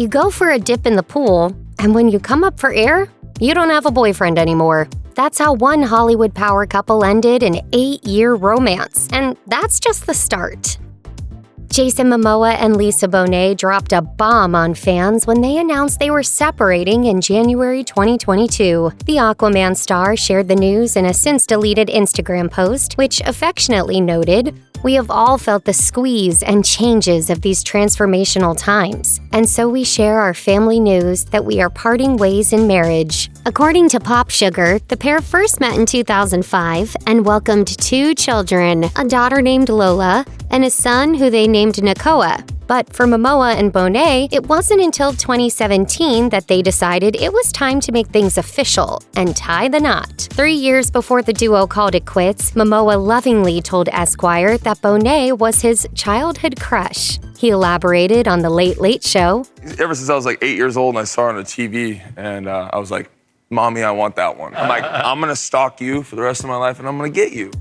You go for a dip in the pool, and when you come up for air, you don't have a boyfriend anymore. That's how one Hollywood power couple ended an 8-year romance, and that's just the start. Jason Momoa and Lisa Bonet dropped a bomb on fans when they announced they were separating in January 2022. The Aquaman star shared the news in a since-deleted Instagram post, which affectionately noted, "We have all felt the squeeze and changes of these transformational times, and so we share our family news that we are parting ways in marriage." According to Pop Sugar, the pair first met in 2005 and welcomed 2 children, a daughter named Lola and a son who they named Nakoa. But for Momoa and Bonet, it wasn't until 2017 that they decided it was time to make things official and tie the knot. 3 years before the duo called it quits, Momoa lovingly told Esquire that Bonet was his childhood crush. He elaborated on The Late Late Show. Ever since I was like 8 years old and I saw her on the TV, and I was like, "Mommy, I want that one." I'm like, "I'm gonna stalk you for the rest of my life and I'm gonna get you."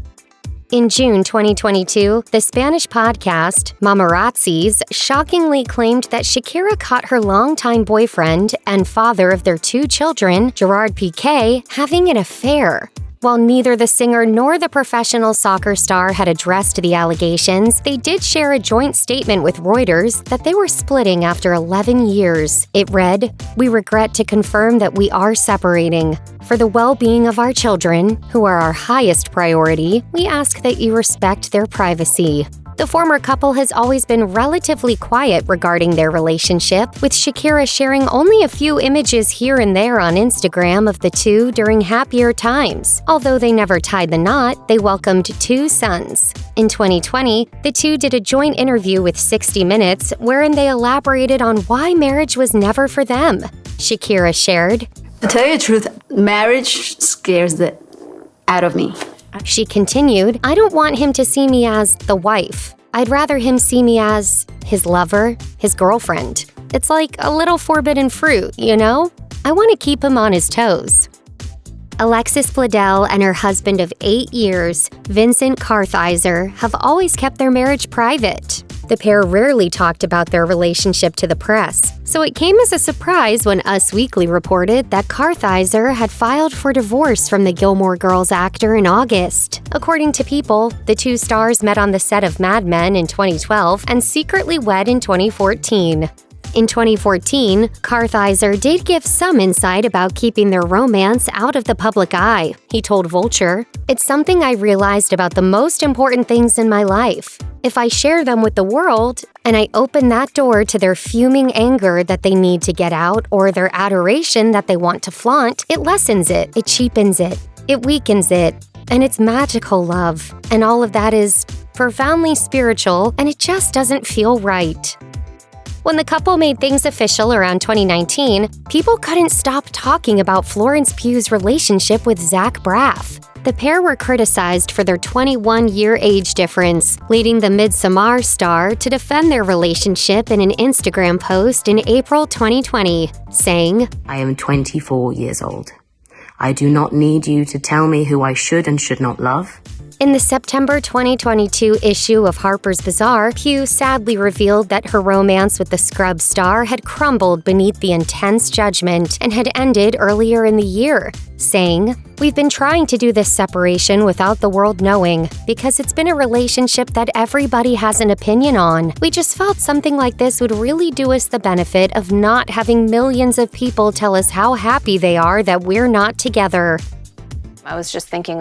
In June 2022, the Spanish podcast Mamarazzis shockingly claimed that Shakira caught her longtime boyfriend and father of their 2 children, Gerard Pique, having an affair. While neither the singer nor the professional soccer star had addressed the allegations, they did share a joint statement with Reuters that they were splitting after 11 years. It read, "We regret to confirm that we are separating. For the well-being of our children, who are our highest priority, we ask that you respect their privacy." The former couple has always been relatively quiet regarding their relationship, with Shakira sharing only a few images here and there on Instagram of the two during happier times. Although they never tied the knot, they welcomed 2 sons. In 2020, the two did a joint interview with 60 Minutes wherein they elaborated on why marriage was never for them. Shakira shared, "To tell you the truth, marriage scares the out of me." She continued, "I don't want him to see me as the wife. I'd rather him see me as his lover, his girlfriend. It's like a little forbidden fruit, you know? I want to keep him on his toes." Alexis Bledel and her husband of 8 years, Vincent Kartheiser, have always kept their marriage private. The pair rarely talked about their relationship to the press, so it came as a surprise when Us Weekly reported that Kartheiser had filed for divorce from the Gilmore Girls actor in August. According to People, the 2 stars met on the set of Mad Men in 2012 and secretly wed in 2014. In 2014, Kartheiser did give some insight about keeping their romance out of the public eye. He told Vulture, "It's something I realized about the most important things in my life. If I share them with the world, and I open that door to their fuming anger that they need to get out or their adoration that they want to flaunt, it lessens it, it cheapens it, it weakens it, and it's magical love. And all of that is profoundly spiritual, and it just doesn't feel right." When the couple made things official around 2019, people couldn't stop talking about Florence Pugh's relationship with Zach Braff. The pair were criticized for their 21-year age difference, leading the Midsommar star to defend their relationship in an Instagram post in April 2020, saying, "I am 24 years old. I do not need you to tell me who I should and should not love." In the September 2022 issue of Harper's Bazaar, Pugh sadly revealed that her romance with the Scrubs star had crumbled beneath the intense judgment and had ended earlier in the year, saying, "We've been trying to do this separation without the world knowing, because it's been a relationship that everybody has an opinion on. We just felt something like this would really do us the benefit of not having millions of people tell us how happy they are that we're not together." I was just thinking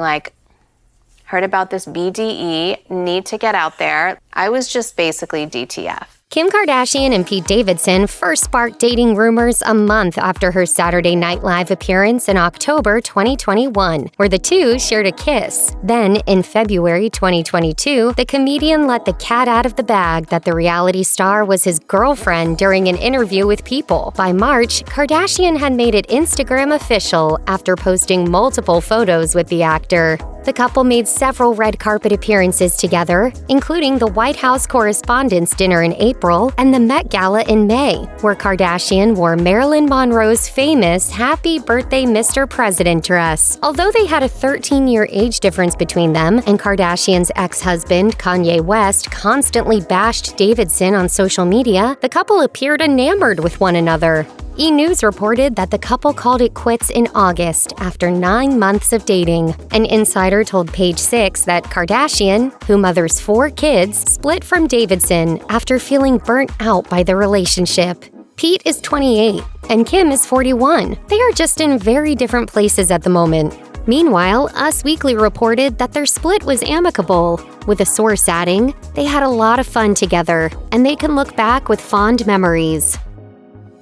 heard about this BDE, need to get out there. I was just basically DTF. Kim Kardashian and Pete Davidson first sparked dating rumors a month after her Saturday Night Live appearance in October 2021, where the two shared a kiss. Then, in February 2022, the comedian let the cat out of the bag that the reality star was his girlfriend during an interview with People. By March, Kardashian had made it Instagram official after posting multiple photos with the actor. The couple made several red carpet appearances together, including the White House Correspondents' Dinner in April and the Met Gala in May, where Kardashian wore Marilyn Monroe's famous Happy Birthday Mr. President dress. Although they had a 13-year age difference between them, and Kardashian's ex-husband, Kanye West, constantly bashed Davidson on social media, the couple appeared enamored with one another. E! News reported that the couple called it quits in August after 9 months of dating. An insider told Page 6 that Kardashian, who mothers 4 kids, split from Davidson after feeling burnt out by the relationship. Pete is 28 and Kim is 41. They are just in very different places at the moment. Meanwhile, Us Weekly reported that their split was amicable, with a source adding, "They had a lot of fun together, and they can look back with fond memories."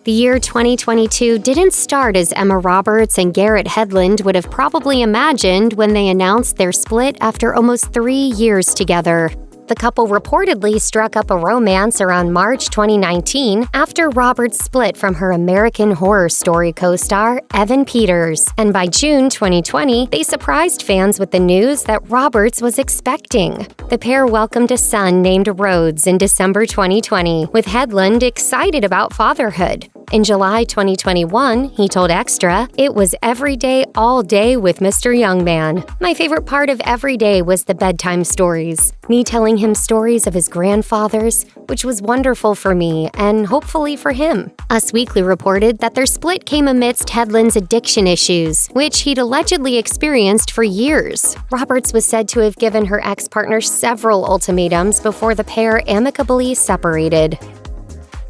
The year 2022 didn't start as Emma Roberts and Garrett Hedlund would have probably imagined when they announced their split after almost 3 years together. The couple reportedly struck up a romance around March 2019 after Roberts split from her American Horror Story co-star, Evan Peters. And by June 2020, they surprised fans with the news that Roberts was expecting. The pair welcomed a son named Rhodes in December 2020, with Hedlund excited about fatherhood. In July 2021, he told Extra, "It was every day, all day with Mr. Youngman. My favorite part of every day was the bedtime stories. Me telling him stories of his grandfathers, which was wonderful for me and hopefully for him." Us Weekly reported that their split came amidst Hedlund's addiction issues, which he'd allegedly experienced for years. Roberts was said to have given her ex-partner several ultimatums before the pair amicably separated.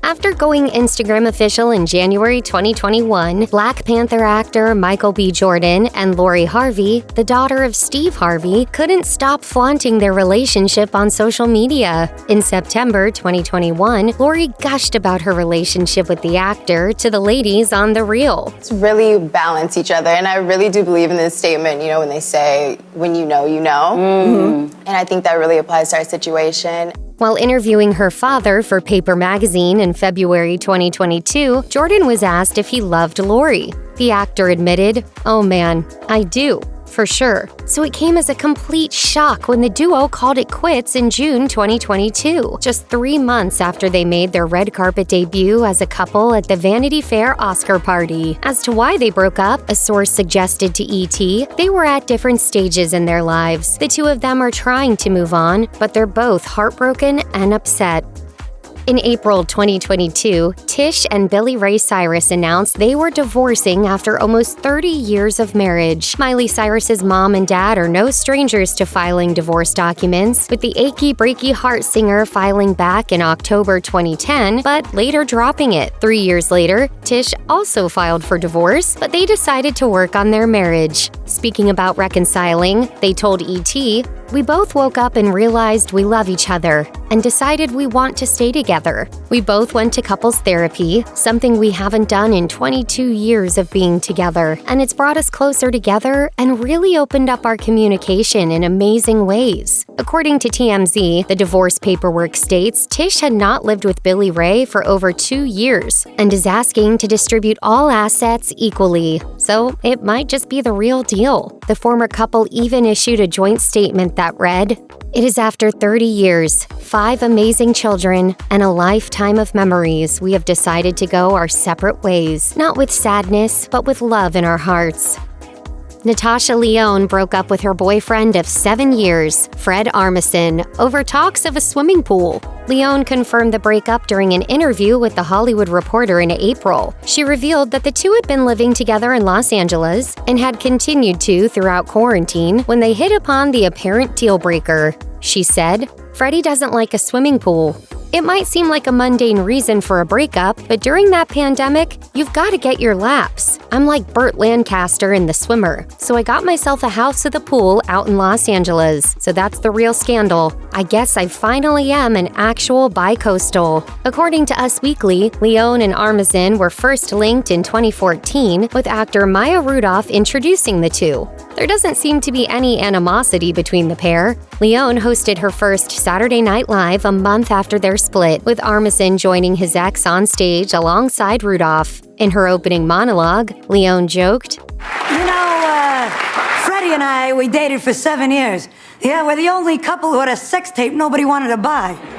After going Instagram official in January 2021, Black Panther actor Michael B. Jordan and Lori Harvey, the daughter of Steve Harvey, couldn't stop flaunting their relationship on social media. In September 2021, Lori gushed about her relationship with the actor to the ladies on The Real. It's really balance each other, and I really do believe in this statement, you know, when they say, when you know, you know. And I think that really applies to our situation. While interviewing her father for Paper Magazine in February 2022, Jordan was asked if he loved Lori. The actor admitted, "Oh man, I do. For sure." So it came as a complete shock when the duo called it quits in June 2022, just 3 months after they made their red carpet debut as a couple at the Vanity Fair Oscar party. As to why they broke up, a source suggested to ET, they were at different stages in their lives. The two of them are trying to move on, but they're both heartbroken and upset. In April 2022, Tish and Billy Ray Cyrus announced they were divorcing after almost 30 years of marriage. Miley Cyrus's mom and dad are no strangers to filing divorce documents, with the achy breaky heart singer filing back in October 2010, but later dropping it. 3 years later, Tish also filed for divorce, but they decided to work on their marriage. Speaking about reconciling, they told ET, "We both woke up and realized we love each other and decided we want to stay together. We both went to couples therapy, something we haven't done in 22 years of being together, and it's brought us closer together and really opened up our communication in amazing ways." According to TMZ, the divorce paperwork states Tish had not lived with Billy Ray for over 2 years and is asking to distribute all assets equally. So it might just be the real deal. The former couple even issued a joint statement that read, "It is after 30 years, 5 amazing children, and a lifetime of memories, we have decided to go our separate ways, not with sadness, but with love in our hearts." Natasha Lyonne broke up with her boyfriend of 7 years, Fred Armisen, over talks of a swimming pool. Lyonne confirmed the breakup during an interview with The Hollywood Reporter in April. She revealed that the two had been living together in Los Angeles and had continued to throughout quarantine when they hit upon the apparent deal breaker. She said, "Freddie doesn't like a swimming pool. It might seem like a mundane reason for a breakup, but during that pandemic, you've got to get your laps. I'm like Burt Lancaster in The Swimmer, so I got myself a house with a pool out in Los Angeles. So that's the real scandal. I guess I finally am an actual bi-coastal." According to Us Weekly, Lyonne and Armisen were first linked in 2014, with actor Maya Rudolph introducing the two. There doesn't seem to be any animosity between the pair. Lyonne hosted her first Saturday Night Live a month after their split, with Armisen joining his ex on stage alongside Rudolph. In her opening monologue, Lyonne joked, "You know, Freddie and I, we dated for 7 years. Yeah, we're the only couple who had a sex tape nobody wanted to buy.